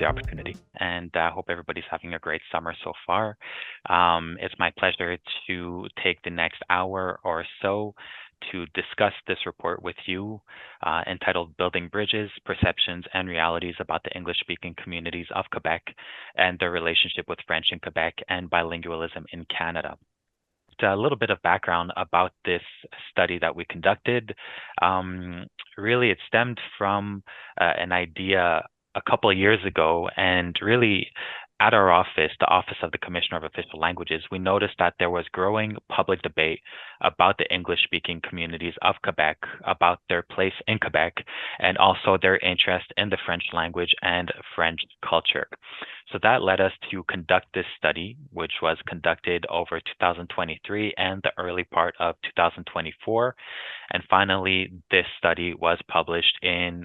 opportunity, and I hope everybody's having a great summer so far. It's my pleasure to take the next hour or so to discuss this report with you entitled Building Bridges, Perceptions, and Realities about the English-Speaking Communities of Quebec and their relationship with French in Quebec and bilingualism in Canada. A little bit of background about this study that we conducted. Really, it stemmed from an idea a couple of years ago, and really at our office, the Office of the Commissioner of Official Languages, we noticed that there was growing public debate about the English-speaking communities of Quebec, about their place in Quebec, and also their interest in the French language and French culture. So that led us to conduct this study, which was conducted over 2023 and the early part of 2024. And finally, this study was published in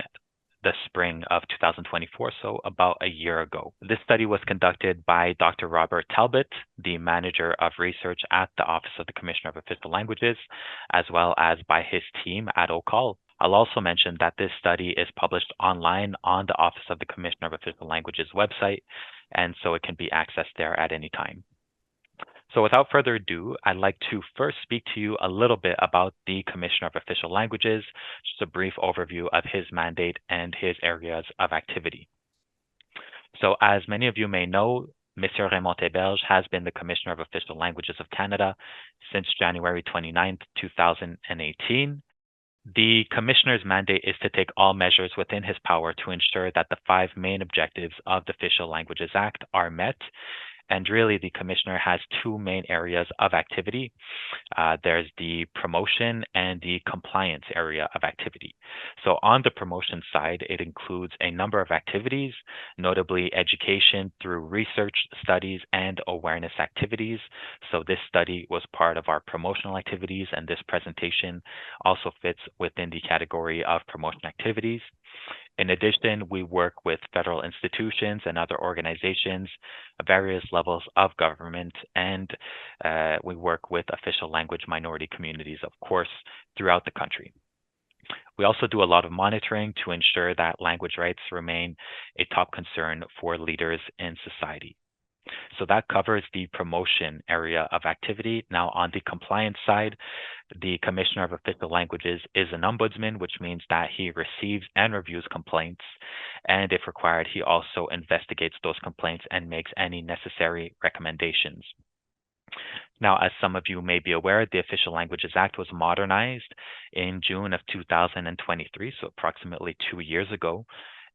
the spring of 2024, so about a year ago. This study was conducted by Dr. Robert Talbot, the Manager of Research at the Office of the Commissioner of Official Languages, as well as by his team at OCOL. I'll also mention that this study is published online on the Office of the Commissioner of Official Languages website, and so it can be accessed there at any time. So without further ado, I'd like to first speak to you a little bit about the Commissioner of Official Languages, just a brief overview of his mandate and his areas of activity. So as many of you may know, Monsieur Raymond Théberge has been the Commissioner of Official Languages of Canada since January 29, 2018. The Commissioner's mandate is to take all measures within his power to ensure that the 5 main objectives of the Official Languages Act are met. And really, the Commissioner has 2 main areas of activity. There's the promotion and the compliance area of activity. So on the promotion side, it includes a number of activities, notably education through research, studies, and awareness activities. So this study was part of our promotional activities, and this presentation also fits within the category of promotion activities. In addition, we work with federal institutions and other organizations, various levels of government, and we work with official language minority communities, of course, throughout the country. We also do a lot of monitoring to ensure that language rights remain a top concern for leaders in society. So that covers the promotion area of activity. Now, on the compliance side, the Commissioner of Official Languages is an ombudsman, which means that he receives and reviews complaints, and if required, he also investigates those complaints and makes any necessary recommendations. Now, as some of you may be aware, the Official Languages Act was modernized in June of 2023, so approximately 2 years ago.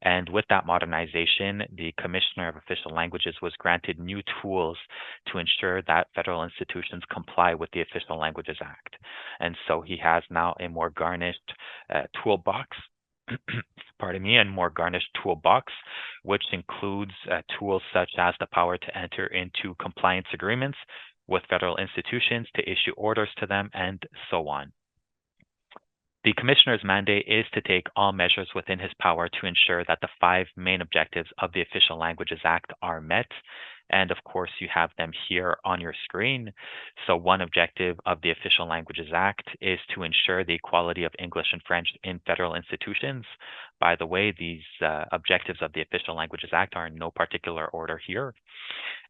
And with that modernization, the Commissioner of Official Languages was granted new tools to ensure that federal institutions comply with the Official Languages Act. And so he has now a more garnished toolbox, and more garnished toolbox, which includes tools such as the power to enter into compliance agreements with federal institutions, to issue orders to them, and so on. The Commissioner's mandate is to take all measures within his power to ensure that the 5 main objectives of the Official Languages Act are met. And of course, you have them here on your screen. So one objective of the Official Languages Act is to ensure the equality of English and French in federal institutions. By the way, these objectives of the Official Languages Act are in no particular order here.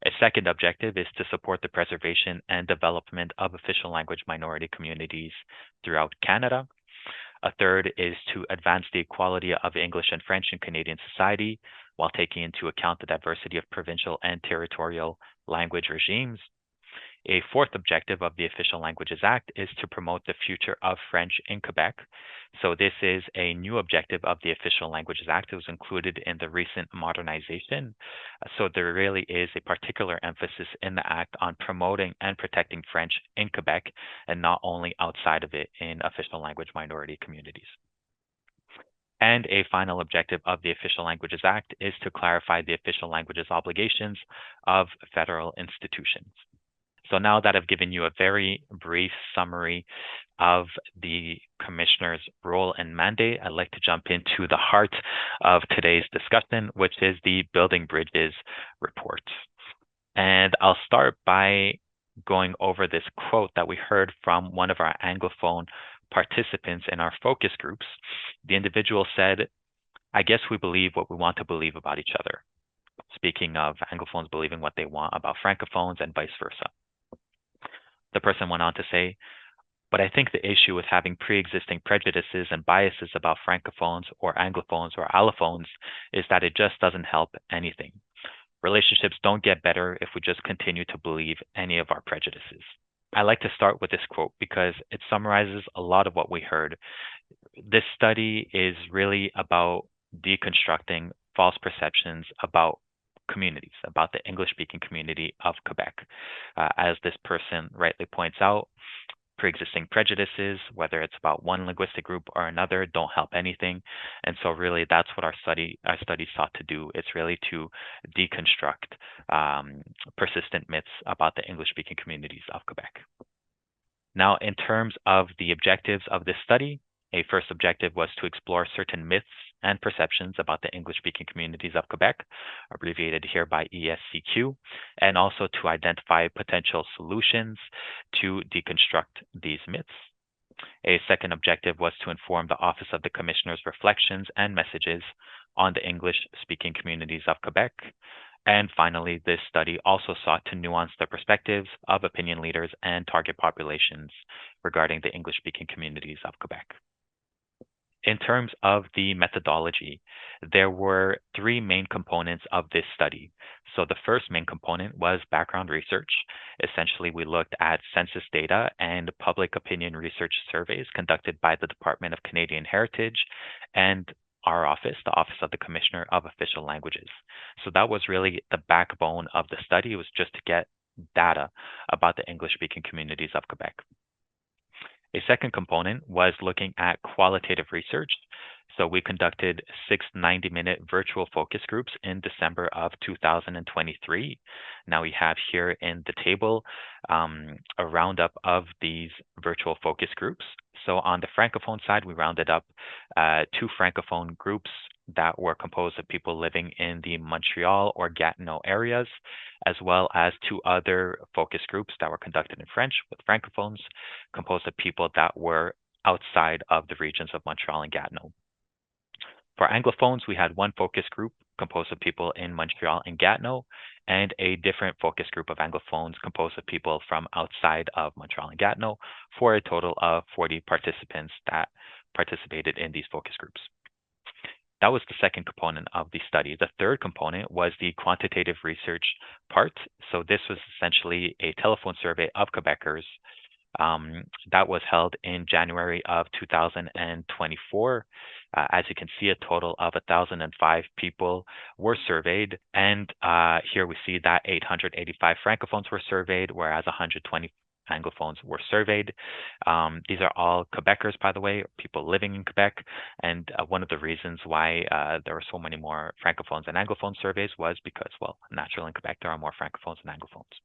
A second objective is to support the preservation and development of official language minority communities throughout Canada. A third is to advance the equality of English and French in Canadian society while taking into account the diversity of provincial and territorial language regimes. A fourth objective of the Official Languages Act is to promote the future of French in Quebec. So this is a new objective of the Official Languages Act. It was included in the recent modernization. So there really is a particular emphasis in the Act on promoting and protecting French in Quebec, and not only outside of it in official language minority communities. And a final objective of the Official Languages Act is to clarify the official languages obligations of federal institutions. So now that I've given you a very brief summary of the Commissioner's role and mandate, I'd like to jump into the heart of today's discussion, which is the Building Bridges report. And I'll start by going over this quote that we heard from one of our Anglophone participants in our focus groups. The individual said, "I guess we believe what we want to believe about each other." speaking of Anglophones believing what they want about Francophones and vice versa. The person went on to say, but I think the issue with having pre-existing prejudices and biases about Francophones or Anglophones or Allophones is that it just doesn't help anything. Relationships don't get better if we just continue to believe any of our prejudices. I like to start with this quote because it summarizes a lot of what we heard. This study is really about deconstructing false perceptions about communities, about the English-speaking community of Quebec. As this person rightly points out, pre-existing prejudices, whether it's about one linguistic group or another, don't help anything. And so really that's what our study sought to do. It's really to deconstruct persistent myths about the English-speaking communities of Quebec. Now, in terms of the objectives of this study, a first objective was to explore certain myths and perceptions about the English-speaking communities of Quebec, abbreviated here by ESCQ, and also to identify potential solutions to deconstruct these myths. A second objective was to inform the Office of the Commissioner's reflections and messages on the English-speaking communities of Quebec. And finally, this study also sought to nuance the perspectives of opinion leaders and target populations regarding the English-speaking communities of Quebec. In terms of the methodology, there were three main components of this study. So the first main component was background research. Essentially, we looked at census data and public opinion research surveys conducted by the Department of Canadian Heritage and our office, the Office of the Commissioner of Official Languages. So that was really the backbone of the study. It was just to get data about the English-speaking communities of Quebec. A second component was looking at qualitative research. So we conducted 6 90-minute virtual focus groups in December of 2023. Now we have here in the table a roundup of these virtual focus groups. So on the Francophone side, we rounded up 2 Francophone groups that were composed of people living in the Montreal or Gatineau areas, as well as 2 other focus groups that were conducted in French with Francophones, composed of people that were outside of the regions of Montreal and Gatineau. For Anglophones, we had 1 focus group composed of people in Montreal and Gatineau, and a different focus group of Anglophones composed of people from outside of Montreal and Gatineau, for a total of 40 participants that participated in these focus groups. That was the second component of the study. The third component was the quantitative research part. So this was essentially a telephone survey of Quebecers that was held in January of 2024. As you can see, a total of 1,005 people were surveyed. And here we see that 885 Francophones were surveyed, whereas 120 Anglophones were surveyed. These are all Quebecers, by the way, people living in Quebec. And one of the reasons why there were so many more Francophones and Anglophone surveys was because, well, naturally in Quebec, there are more Francophones than Anglophones.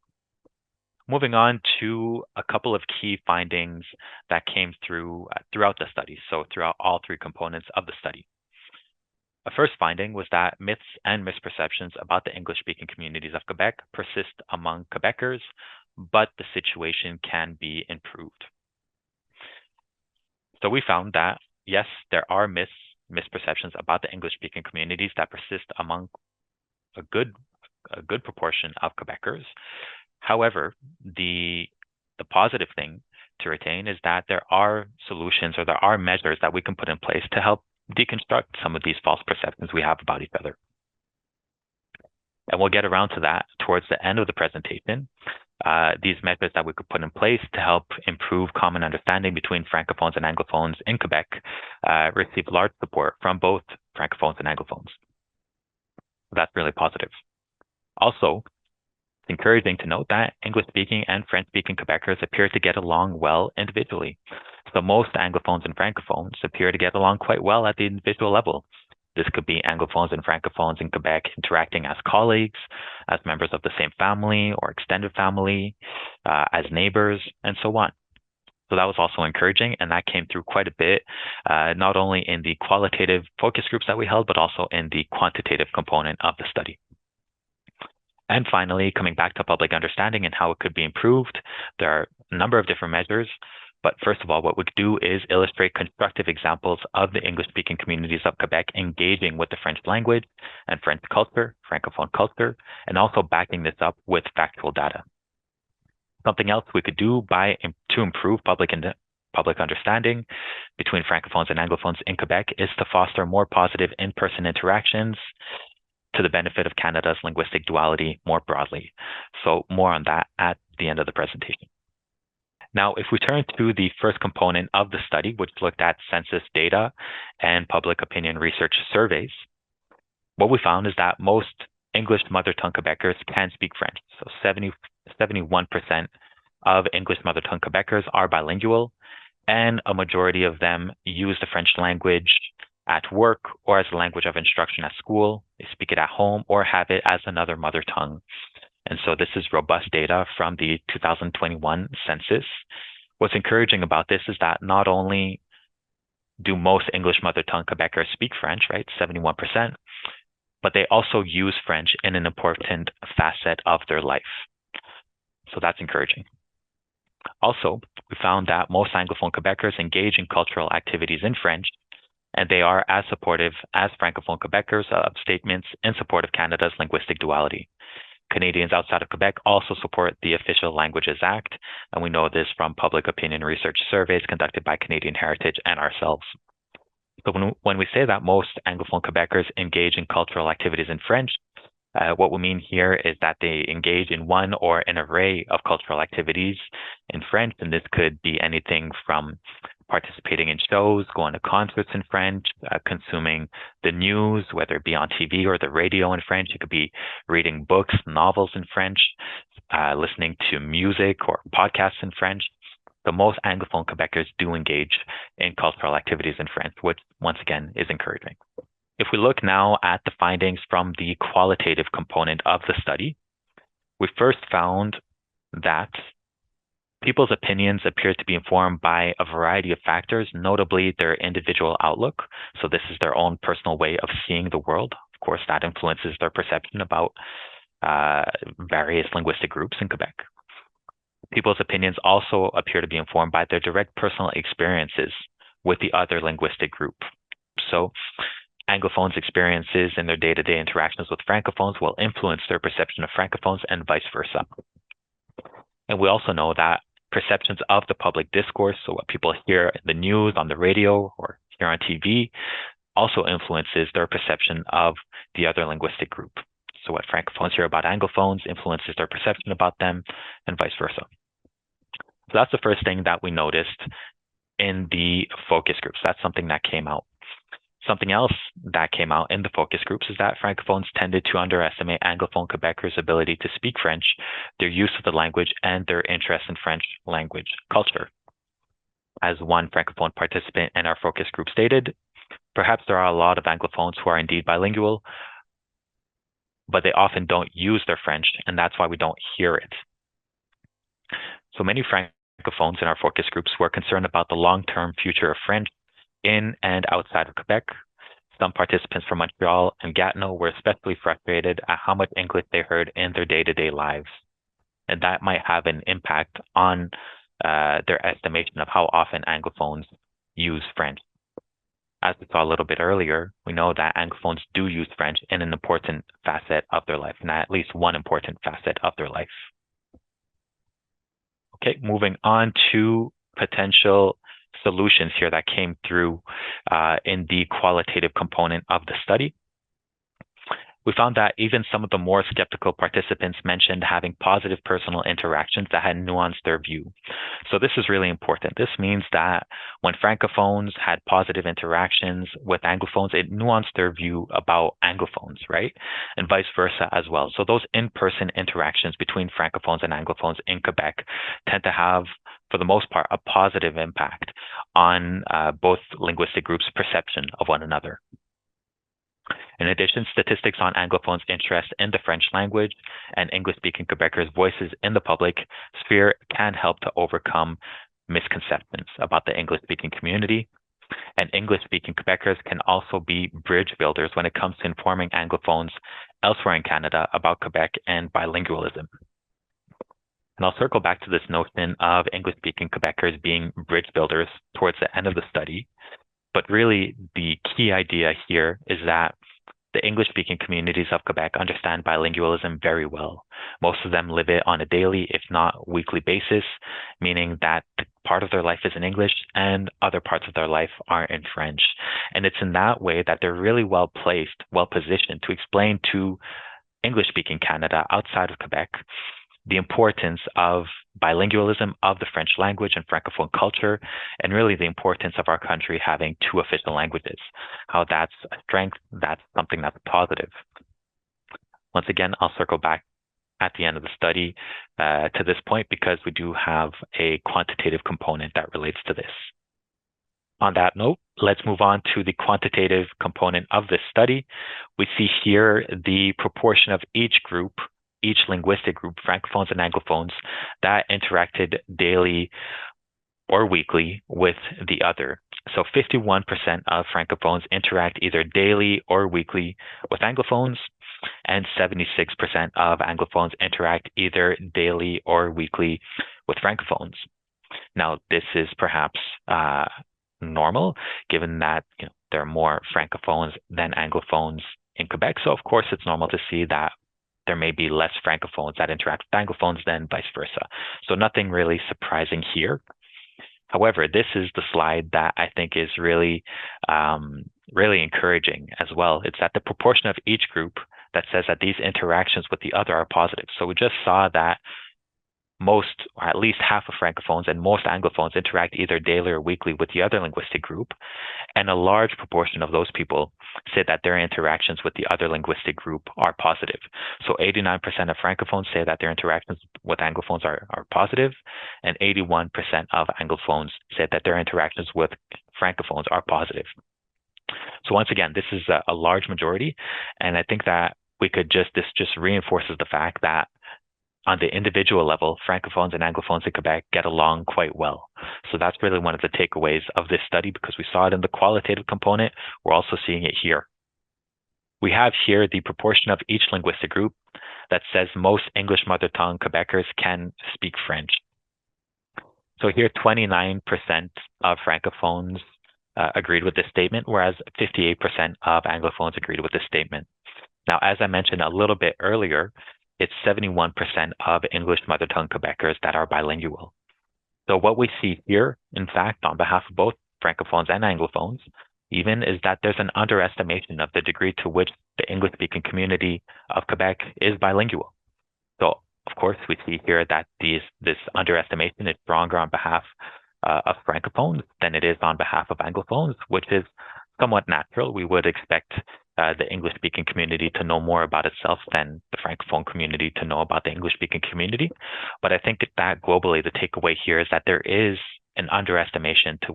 Moving on to a couple of key findings that came through throughout the study, so throughout all 3 components of the study. A first finding was that myths and misperceptions about the English-speaking communities of Quebec persist among Quebecers, but the situation can be improved. So we found that, yes, there are misperceptions about the English-speaking communities that persist among a good proportion of Quebecers. However, the positive thing to retain is that there are solutions or there are measures that we can put in place to help deconstruct some of these false perceptions we have about each other. And we'll get around to that towards the end of the presentation. These measures that we could put in place to help improve common understanding between Francophones and Anglophones in Quebec received large support from both Francophones and Anglophones. That's really positive. Also, it's encouraging to note that English-speaking and French-speaking Quebecers appear to get along well individually. So most Anglophones and Francophones appear to get along quite well at the individual level. This could be Anglophones and Francophones in Quebec interacting as colleagues, as members of the same family or extended family, as neighbors, and so on. So that was also encouraging, and that came through quite a bit, not only in the qualitative focus groups that we held, but also in the quantitative component of the study. And finally, coming back to public understanding and how it could be improved, there are a number of different measures. But first of all, what we do is illustrate constructive examples of the English-speaking communities of Quebec engaging with the French language and French culture, Francophone culture, and also backing this up with factual data. Something else we could do to improve public understanding between Francophones and Anglophones in Quebec is to foster more positive in-person interactions to the benefit of Canada's linguistic duality more broadly. So more on that at the end of the presentation. Now, if we turn to the first component of the study, which looked at census data and public opinion research surveys, what we found is that most English mother tongue Quebecers can speak French. So 71% of English mother tongue Quebecers are bilingual, and a majority of them use the French language at work or as a language of instruction at school. They speak it at home or have it as another mother tongue. And so this is robust data from the 2021 census. What's encouraging about this is that not only do most English mother tongue Quebecers speak French, right, 71%, but they also use French in an important facet of their life. So that's encouraging. Also, we found that most Anglophone Quebecers engage in cultural activities in French, and they are as supportive as Francophone Quebecers of statements in support of Canada's linguistic duality. Canadians outside of Quebec also support the Official Languages Act, and we know this from public opinion research surveys conducted by Canadian Heritage and ourselves. So when we say that most Anglophone Quebecers engage in cultural activities in French, what we mean here is that they engage in one or an array of cultural activities in French, and this could be anything from participating in shows, going to concerts in French, consuming the news, whether it be on TV or the radio in French. It could be reading books, novels in French, listening to music or podcasts in French. So most Anglophone Quebecers do engage in cultural activities in French, which once again is encouraging. If we look now at the findings from the qualitative component of the study, we first found that people's opinions appear to be informed by a variety of factors, notably their individual outlook. So this is their own personal way of seeing the world. Of course, that influences their perception about various linguistic groups in Quebec. People's opinions also appear to be informed by their direct personal experiences with the other linguistic group. So Anglophones' experiences in their day-to-day interactions with Francophones will influence their perception of Francophones and vice versa. And we also know that perceptions of the public discourse, so what people hear in the news, on the radio, or hear on TV, also influences their perception of the other linguistic group. So what Francophones hear about Anglophones influences their perception about them, and vice versa. So that's the first thing that we noticed in the focus groups. That's something that came out. Something else that came out in the focus groups is that Francophones tended to underestimate Anglophone Quebecers' ability to speak French, their use of the language, and their interest in French language culture. As one Francophone participant in our focus group stated, perhaps there are a lot of Anglophones who are indeed bilingual, but they often don't use their French, and that's why we don't hear it. So many Francophones in our focus groups were concerned about the long-term future of French in and outside of Quebec. Some participants from Montreal and Gatineau were especially frustrated at how much English they heard in their day-to-day lives. And that might have an impact on their estimation of how often Anglophones use French. As we saw a little bit earlier, we know that Anglophones do use French in an important facet of their life, and at least one important facet of their life. Okay, moving on to potential solutions here that came through in the qualitative component of the study. We found that even some of the more skeptical participants mentioned having positive personal interactions that had nuanced their view. So this is really important. This means that when Francophones had positive interactions with Anglophones, it nuanced their view about Anglophones, right? And vice versa as well. So those in-person interactions between Francophones and Anglophones in Quebec tend to have, for the most part, a positive impact on both linguistic groups' perception of one another. In addition, statistics on Anglophones' interest in the French language and English-speaking Quebecers' voices in the public sphere can help to overcome misconceptions about the English-speaking community. And English-speaking Quebecers can also be bridge builders when it comes to informing Anglophones elsewhere in Canada about Quebec and bilingualism. And I'll circle back to this notion of English-speaking Quebecers being bridge builders towards the end of the study. But really, the key idea here is that the English-speaking communities of Quebec understand bilingualism very well. Most of them live it on a daily, if not weekly basis, meaning that part of their life is in English and other parts of their life are in French. And it's in that way that they're really well placed, well positioned to explain to English-speaking Canada outside of Quebec the importance of bilingualism of the French language and Francophone culture, and really the importance of our country having two official languages, how that's a strength, that's something that's positive. Once again, I'll circle back at the end of the study to this point because we do have a quantitative component that relates to this. On that note, let's move on to the quantitative component of this study. We see here the proportion of each group, each linguistic group, Francophones and Anglophones, that interacted daily or weekly with the other. So 51% of Francophones interact either daily or weekly with Anglophones, and 76% of Anglophones interact either daily or weekly with Francophones. Now, this is perhaps normal, given that there are more Francophones than Anglophones in Quebec. So, of course, it's normal to see that there may be less Francophones that interact with Anglophones than vice versa. So nothing really surprising here. However, this is the slide that I think is really, really encouraging as well. It's that the proportion of each group that says that these interactions with the other are positive. So we just saw that most, or at least half of Francophones and most Anglophones interact either daily or weekly with the other linguistic group. And a large proportion of those people say that their interactions with the other linguistic group are positive. So 89% of Francophones say that their interactions with Anglophones are positive, and 81% of Anglophones say that their interactions with Francophones are positive. So once again, this is a large majority, and I think that this just reinforces the fact that on the individual level, Francophones and Anglophones in Quebec get along quite well. So that's really one of the takeaways of this study, because we saw it in the qualitative component. We're also seeing it here. We have here the proportion of each linguistic group that says most English mother tongue Quebecers can speak French. So here, 29% of Francophones agreed with this statement, whereas 58% of Anglophones agreed with this statement. Now, as I mentioned a little bit earlier, it's 71% of English mother tongue Quebecers that are bilingual. So what we see here, in fact, on behalf of both Francophones and Anglophones, even, is that there's an underestimation of the degree to which the English-speaking community of Quebec is bilingual. So, of course, we see here that this underestimation is stronger on behalf of Francophones than it is on behalf of Anglophones, which is somewhat natural. We would expect the English-speaking community to know more about itself than the Francophone community to know about the English-speaking community. But I think that globally, the takeaway here is that there is an underestimation to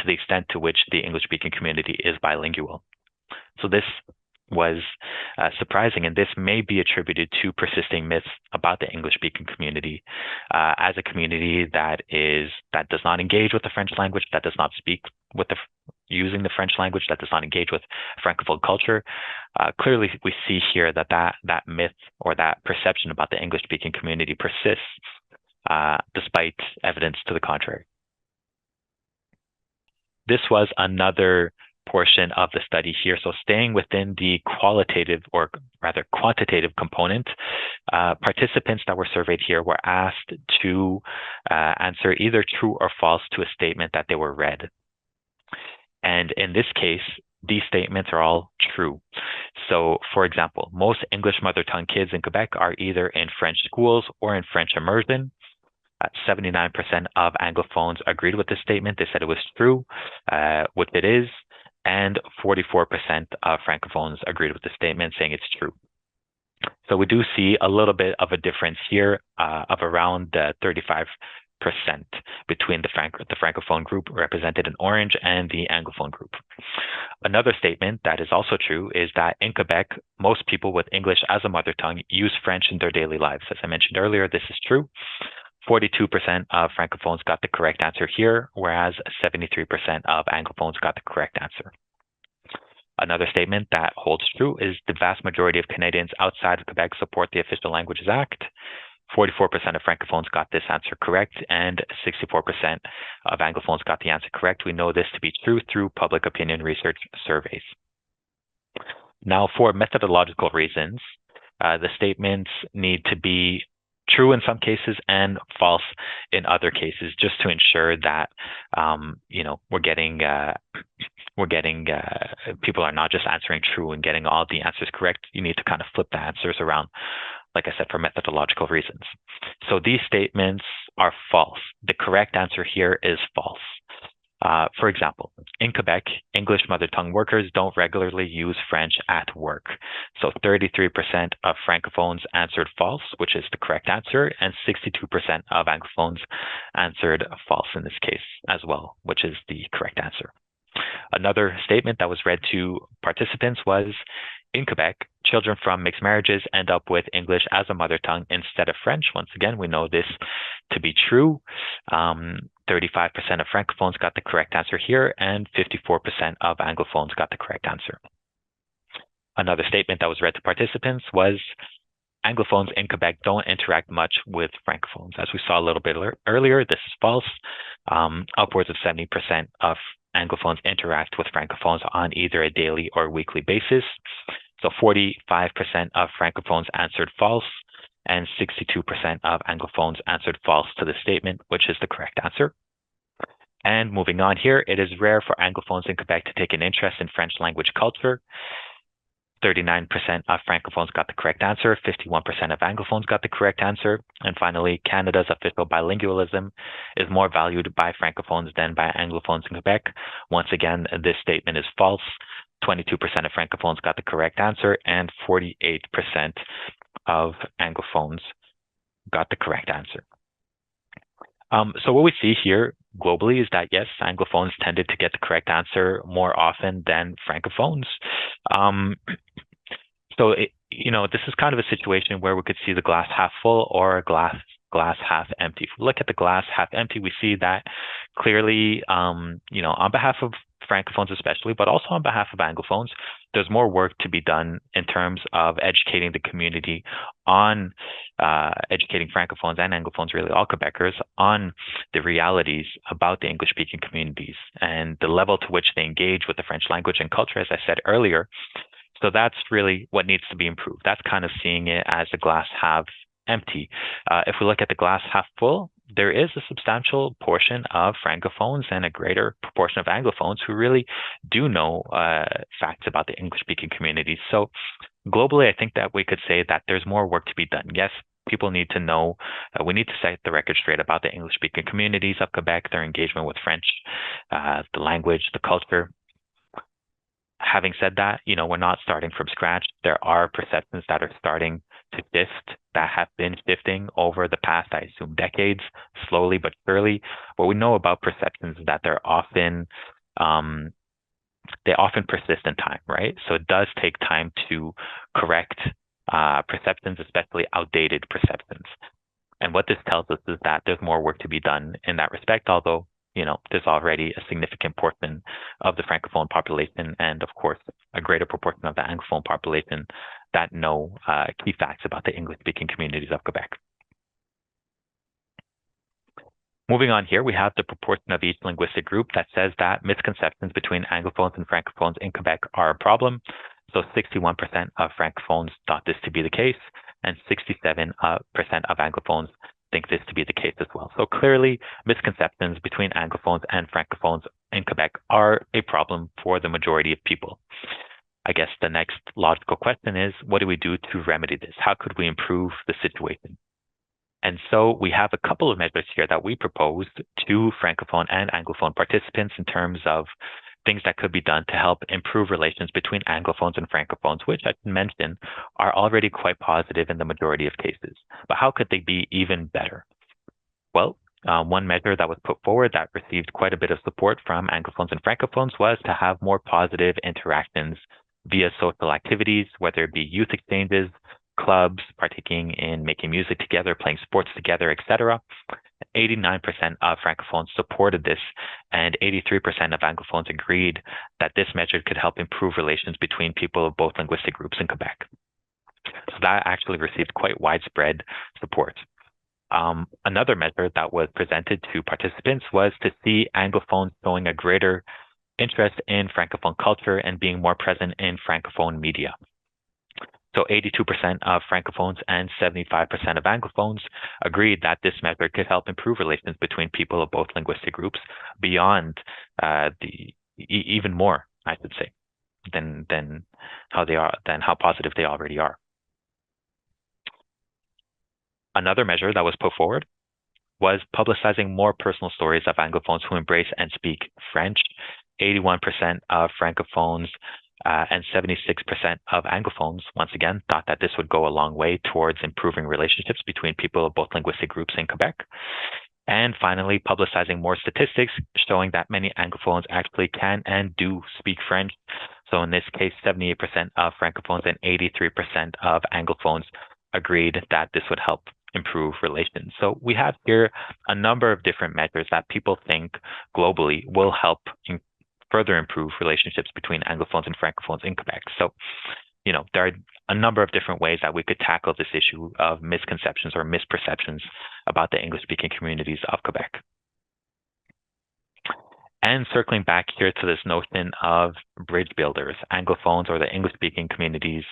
the extent to which the English-speaking community is bilingual. So this was surprising, and this may be attributed to persisting myths about the English-speaking community as a community that does not engage with the French language, that does not speak with using the French language, that does not engage with Francophone culture. Clearly, we see here that myth or that perception about the English-speaking community persists despite evidence to the contrary. This was another portion of the study here. So staying within the qualitative, or rather quantitative component, participants that were surveyed here were asked to answer either true or false to a statement that they were read. And in this case, these statements are all true. So, for example, most English mother tongue kids in Quebec are either in French schools or in French immersion. 79% of Anglophones agreed with this statement. They said it was true, which it is, and 44% of Francophones agreed with the statement, saying it's true. So we do see a little bit of a difference here of around 35% between the Francophone group represented in orange and the Anglophone group. Another statement that is also true is that in Quebec, most people with English as a mother tongue use French in their daily lives. As I mentioned earlier, this is true. 42% of Francophones got the correct answer here, whereas 73% of Anglophones got the correct answer. Another statement that holds true is the vast majority of Canadians outside of Quebec support the Official Languages Act. 44% of Francophones got this answer correct, and 64% of Anglophones got the answer correct. We know this to be true through public opinion research surveys. Now, for methodological reasons, the statements need to be true in some cases and false in other cases, just to ensure that we're getting people are not just answering true and getting all the answers correct. You need to kind of flip the answers around, like I said, for methodological reasons. So these statements are false. The correct answer here is false. For example, in Quebec, English mother tongue workers don't regularly use French at work. So 33% of Francophones answered false, which is the correct answer, and 62% of Anglophones answered false in this case as well, which is the correct answer. Another statement that was read to participants was, in Quebec, children from mixed marriages end up with English as a mother tongue instead of French. Once again, we know this to be true. 35% of Francophones got the correct answer here, and 54% of Anglophones got the correct answer. Another statement that was read to participants was, Anglophones in Quebec don't interact much with Francophones. As we saw a little bit earlier, this is false. Upwards of 70% of Anglophones interact with Francophones on either a daily or weekly basis. So 45% of Francophones answered false, and 62% of Anglophones answered false to the statement, which is the correct answer. And moving on here, it is rare for Anglophones in Quebec to take an interest in French language culture. 39% of Francophones got the correct answer, 51% of Anglophones got the correct answer. And finally, Canada's official bilingualism is more valued by Francophones than by Anglophones in Quebec. Once again, this statement is false. 22% of Francophones got the correct answer, and 48% of Anglophones got the correct answer. So what we see here globally is that, yes, Anglophones tended to get the correct answer more often than Francophones. So, this is kind of a situation where we could see the glass half full or glass half empty. If we look at the glass half empty, we see that clearly, on behalf of Francophones especially, but also on behalf of Anglophones, there's more work to be done in terms of educating the community on educating Francophones and Anglophones, really all Quebecers, on the realities about the English-speaking communities and the level to which they engage with the French language and culture, as I said earlier. So that's really what needs to be improved. That's kind of seeing it as a glass half empty. If we look at the glass half full, there is a substantial portion of Francophones and a greater proportion of Anglophones who really do know facts about the English-speaking communities. So globally, I think that we could say that there's more work to be done. Yes, people need to know, we need to set the record straight about the English-speaking communities of Quebec, their engagement with French, the language, the culture. Having said that, we're not starting from scratch. There are perceptions that are starting to shift, that have been shifting over the past, I assume, decades, slowly but surely. What we know about perceptions is that they often persist in time, right? So it does take time to correct perceptions, especially outdated perceptions. And what this tells us is that there's more work to be done in that respect, although there's already a significant portion of the Francophone population and, of course, a greater proportion of the Anglophone population that know key facts about the English-speaking communities of Quebec. Moving on here, we have the proportion of each linguistic group that says that misconceptions between Anglophones and Francophones in Quebec are a problem. So 61% of Francophones thought this to be the case, and 67% of Anglophones think this to be the case as well. So clearly, misconceptions between Anglophones and Francophones in Quebec are a problem for the majority of people. I guess the next logical question is, what do we do to remedy this? How could we improve the situation? And so we have a couple of measures here that we proposed to Francophone and Anglophone participants in terms of things that could be done to help improve relations between Anglophones and Francophones, which I can mention are already quite positive in the majority of cases. But how could they be even better? Well, one measure that was put forward that received quite a bit of support from Anglophones and Francophones was to have more positive interactions via social activities, whether it be youth exchanges, clubs, partaking in making music together, playing sports together, etc. 89% of Francophones supported this, and 83% of Anglophones agreed that this measure could help improve relations between people of both linguistic groups in Quebec. So that actually received quite widespread support. Another measure that was presented to participants was to see Anglophones showing a greater interest in Francophone culture and being more present in Francophone media. So 82% of Francophones and 75% of Anglophones agreed that this measure could help improve relations between people of both linguistic groups beyond even more, I should say, than how positive they already are. Another measure that was put forward was publicizing more personal stories of Anglophones who embrace and speak French. 81% of Francophones and 76% of Anglophones, once again, thought that this would go a long way towards improving relationships between people of both linguistic groups in Quebec. And finally, publicizing more statistics showing that many Anglophones actually can and do speak French. So in this case, 78% of Francophones and 83% of Anglophones agreed that this would help improve relations. So we have here a number of different measures that people think globally will help further improve relationships between Anglophones and Francophones in Quebec. So, there are a number of different ways that we could tackle this issue of misconceptions or misperceptions about the English-speaking communities of Quebec. And circling back here to this notion of bridge builders, Anglophones or the English-speaking communities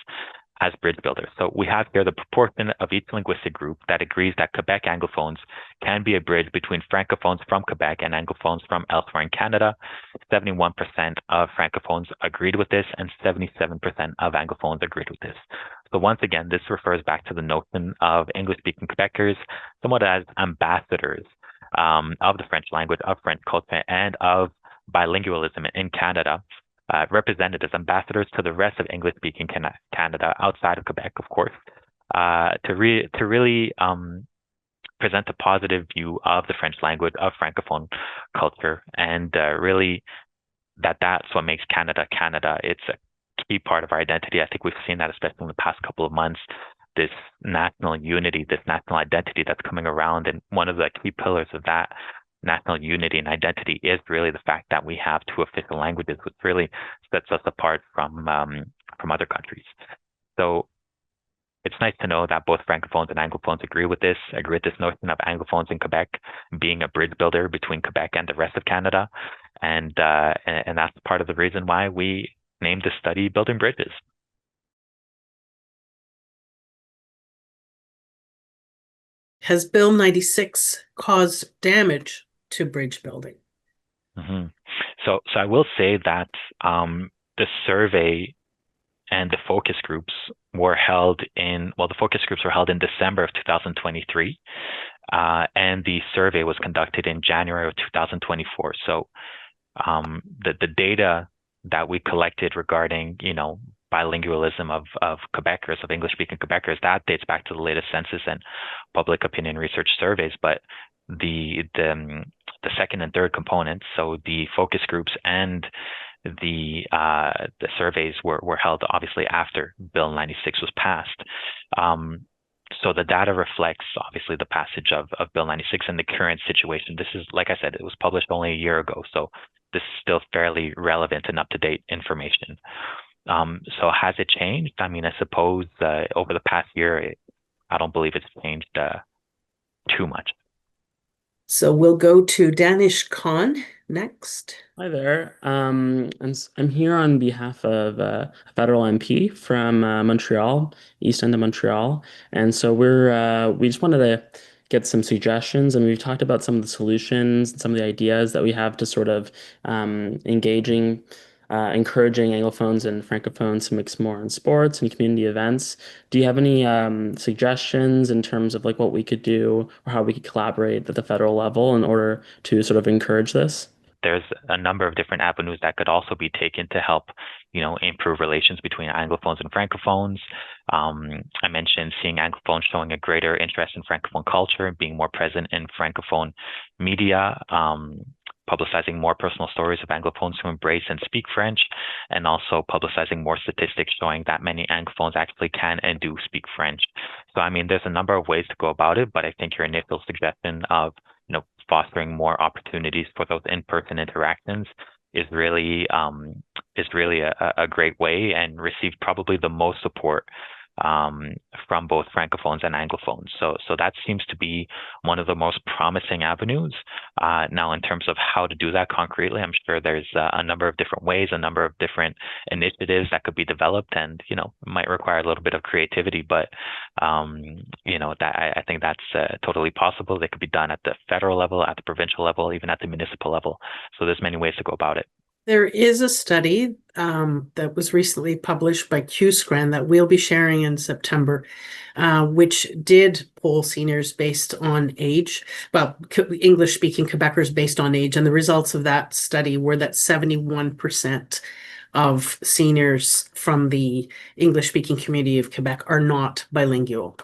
as bridge builders. So we have here the proportion of each linguistic group that agrees that Quebec Anglophones can be a bridge between Francophones from Quebec and Anglophones from elsewhere in Canada. 71% of Francophones agreed with this and 77% of Anglophones agreed with this. So once again, this refers back to the notion of English-speaking Quebecers somewhat as ambassadors of the French language, of French culture, and of bilingualism in Canada, represented as ambassadors to the rest of English-speaking Canada outside of Quebec, of course, to really present a positive view of the French language, of Francophone culture, and really that's what makes Canada Canada. It's a key part of our identity. I think we've seen that especially in the past couple of months, this national unity, this national identity that's coming around. And one of the key pillars of that national unity and identity is really the fact that we have two official languages, which really sets us apart from other countries. So it's nice to know that both Francophones and Anglophones agree with this notion of Anglophones in Quebec being a bridge builder between Quebec and the rest of Canada. And that's part of the reason why we named this study Building Bridges. Has Bill 96 caused damage to bridge building? Mm-hmm. So I will say that the survey and the focus groups were held the focus groups were held in December of 2023, and the survey was conducted in January of 2024. So the data that we collected regarding, bilingualism of Quebecers, of English-speaking Quebecers, that dates back to the latest census and public opinion research surveys. But the second and third components, so the focus groups and the surveys were held obviously after Bill 96 was passed. So the data reflects obviously the passage of Bill 96 and the current situation. This is, like I said, it was published only a year ago, so this is still fairly relevant and up-to-date information. So has it changed? I mean, I suppose over the past year, I don't believe it's changed too much. So we'll go to Danish Khan next. Hi there. I'm here on behalf of a federal MP from Montreal, East End of Montreal, and so we just wanted to get some suggestions, and we've talked about some of the solutions and some of the ideas that we have to sort of encouraging Anglophones and Francophones to mix more in sports and community events. Do you have any suggestions in terms of like what we could do or how we could collaborate at the federal level in order to sort of encourage this? There's a number of different avenues that could also be taken to help, improve relations between Anglophones and Francophones. I mentioned seeing Anglophones showing a greater interest in Francophone culture, being more present in Francophone media, publicizing more personal stories of Anglophones who embrace and speak French, and also publicizing more statistics showing that many Anglophones actually can and do speak French. So, I mean, there's a number of ways to go about it, but I think your initial suggestion of, fostering more opportunities for those in-person interactions is really a great way and received probably the most support from both francophones and anglophones. So that seems to be one of the most promising avenues. Now, in terms of how to do that concretely, I'm sure there's a number of different ways, a number of different initiatives that could be developed, and it might require a little bit of creativity, but that I think that's totally possible. They could be done at the federal level, at the provincial level, even at the municipal level. So there's many ways to go about it. There is a study that was recently published by QSCRAN that we'll be sharing in September, which did poll seniors based on age, well, English-speaking Quebecers based on age, and the results of that study were that 71% of seniors from the English-speaking community of Quebec are not bilingual.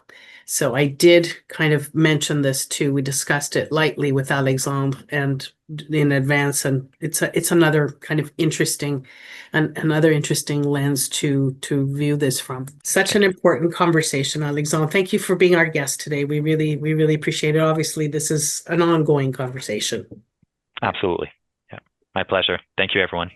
So I did kind of mention this too. We discussed it lightly with Alexandre and in advance, and it's another kind of interesting lens to view this from. Such an important conversation, Alexandre. Thank you for being our guest today. We really appreciate it. Obviously, this is an ongoing conversation. Absolutely. Yeah. My pleasure. Thank you, everyone.